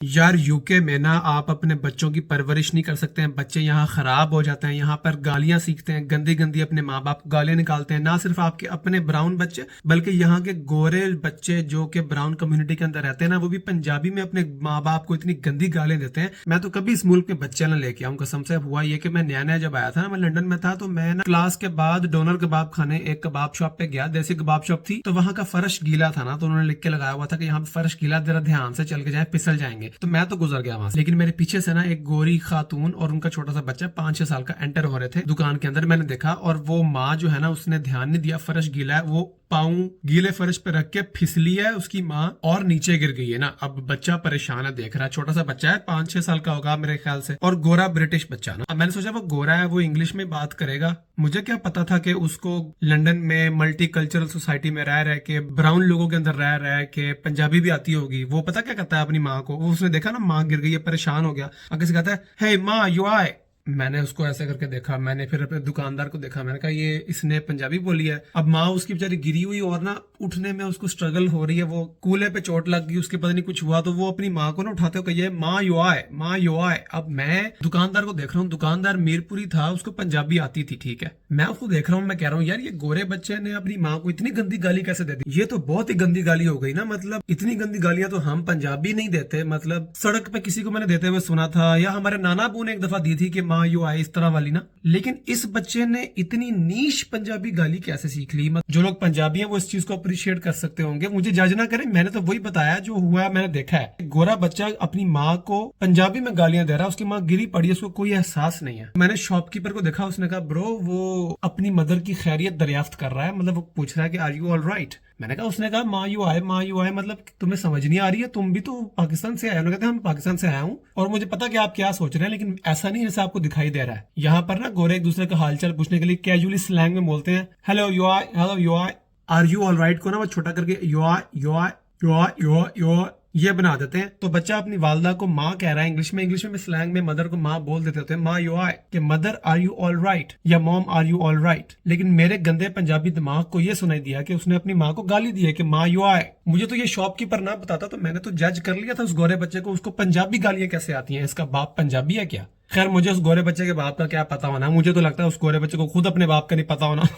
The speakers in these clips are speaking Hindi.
यार यूके में ना आप अपने बच्चों की परवरिश नहीं कर सकते हैं। बच्चे यहाँ खराब हो जाते हैं, यहाँ पर गालियां सीखते हैं, गंदी गंदी अपने माँ बाप को गालियां निकालते हैं। ना सिर्फ आपके अपने ब्राउन बच्चे बल्कि यहाँ के गोरे बच्चे जो कि ब्राउन कम्युनिटी के अंदर रहते हैं ना, वो भी पंजाबी में अपने माँ बाप को इतनी गंदी गालियां देते हैं। मैं तो कभी इस मुल्क के बच्चे ना लेके आऊँ कसम से। हुआ ये कि मैं नया नया जब आया था ना, मैं लंदन में था, तो मैं ना क्लास के बाद डोनर कबाब खाने एक कबाब शॉप पे गया। देसी कबाब शॉप थी, तो वहां का फर्श गीला था ना, तो उन्होंने लिख के लगाया हुआ था कि यहाँ पे फर्श गीला, जरा ध्यान से चल के जाए, फिसल जाएंगे। तो मैं तो गुजर गया वहां से, लेकिन मेरे पीछे से ना एक गोरी खातून और उनका छोटा सा बच्चा 5-6 साल का एंटर हो रहे थे दुकान के अंदर। मैंने देखा और वो माँ जो है ना, उसने ध्यान नहीं दिया, फर्श गीला है, वो पाँव गीले फर्श पे रख के फिसली है उसकी माँ और नीचे गिर गई है ना। अब बच्चा परेशान है, देख रहा है, छोटा सा बच्चा है, 5-6 साल का होगा मेरे ख्याल से, और गोरा ब्रिटिश बच्चा ना। अब मैंने सोचा वो गोरा है, वो इंग्लिश में बात करेगा। मुझे क्या पता था कि उसको लंदन में मल्टी कल्चरल सोसाइटी में रह के, ब्राउन लोगों के अंदर रह के पंजाबी भी आती होगी। वो पता क्या कहता है अपनी माँ को, वो उसने देखा ना माँ गिर गई है, परेशान हो गया, आगे से कहता है, हे माँ यू आए। मैंने उसको ऐसे करके देखा, मैंने फिर अपने दुकानदार को देखा, मैंने कहा ये इसने पंजाबी बोली है। अब माँ उसकी बेचारी गिरी हुई और ना उठने में उसको स्ट्रगल हो रही है, वो कूल्हे पे चोट लग गई, उसके पता नहीं कुछ हुआ, तो वो अपनी माँ को ना उठाते हो कहिए माँ यू आए, माँ यू आए। अब मैं दुकानदार को देख रहा हूँ, दुकानदार मीरपुरी था, उसको पंजाबी आती थी, ठीक है। मैं उसको देख रहा हूँ, मैं कह रहा हूँ यार ये गोरे बच्चे ने अपनी माँ को इतनी गंदी गाली कैसे दे दी, ये तो बहुत ही गंदी गाली हो गई ना। मतलब इतनी गंदी गालियां तो हम पंजाबी नहीं देते, मतलब सड़क पे किसी को मैंने देते हुए सुना था, या हमारे नाना अबू ने एक दफा दी थी कि माँ यू आए, इस तरह वाली ना। लेकिन इस बच्चे ने इतनी नीश पंजाबी गाली कैसे सीख ली। जो लोग पंजाबी हैं वो इस चीज को अप्रिशिएट कर सकते होंगे, मुझे जज ना करें, मैंने तो वही बताया जो हुआ, मैंने देखा है। गोरा बच्चा अपनी माँ को पंजाबी में गालियां दे रहा है, उसकी माँ गिरी पड़ी है, उसको कोई एहसास नहीं है। मैंने शॉपकीपर को देखा, उसने कहा ब्रो वो अपनी मदर की खैरियत दरियाफ्त कर रहा है, मतलब वो पूछ रहा है कि आर यू ऑल राइट। मैंने कहा, उसने कहा माँ यू आए, माँ यू आए, मतलब तुम्हें समझ नहीं आ रही है, तुम भी तो पाकिस्तान से आए हो। कहते हैं हम पाकिस्तान से आया हूँ और मुझे पता कि आप क्या सोच रहे हैं, लेकिन ऐसा नहीं जैसा आपको दिखाई दे रहा है। यहाँ पर ना गोरे एक दूसरे का हालचाल पूछने के लिए कैजुअली स्लैंग में बोलते हैं, hello you are, hello you are, are you all right को ना वो छोटा करके you are, you are, you are, you are, you are ये बना देते हैं। तो बच्चा अपनी वालदा को माँ कह रहा है इंग्लिश में स्लैंग में मदर को माँ बोल देते होते हैं, माँ यू आए, कि mother are you all right या mom are you all right. लेकिन मेरे गंदे पंजाबी दिमाग को ये सुनाई दिया कि उसने अपनी माँ को गाली दी है कि माँ यू आए। मुझे तो ये शॉपकीपर ना बताता तो मैंने तो जज कर लिया था उस गोरे बच्चे को, उसको पंजाबी गालियां कैसे आती हैं, इसका बाप पंजाबी है क्या। खैर मुझे उस गोरे बच्चे के बाप का क्या पता होना, मुझे तो लगता है उस गोरे बच्चे को खुद अपने बाप का नहीं पता होना।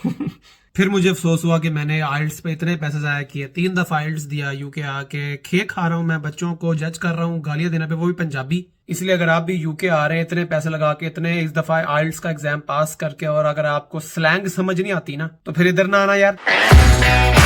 फिर मुझे अफसोस हुआ कि मैंने आइल्स पे इतने पैसे जाया किए, 3 दफा आइल्स दिया यूके आके, खेल खा रहा हूँ मैं, बच्चों को जज कर रहा हूँ गालियां देने पे, वो भी पंजाबी। इसलिए अगर आप भी यूके आ रहे हैं इतने पैसे लगा के, इतने इस दफा आइल्स का एग्जाम पास करके, और अगर आपको स्लैंग समझ नहीं आती ना, तो फिर इधर ना आना यार।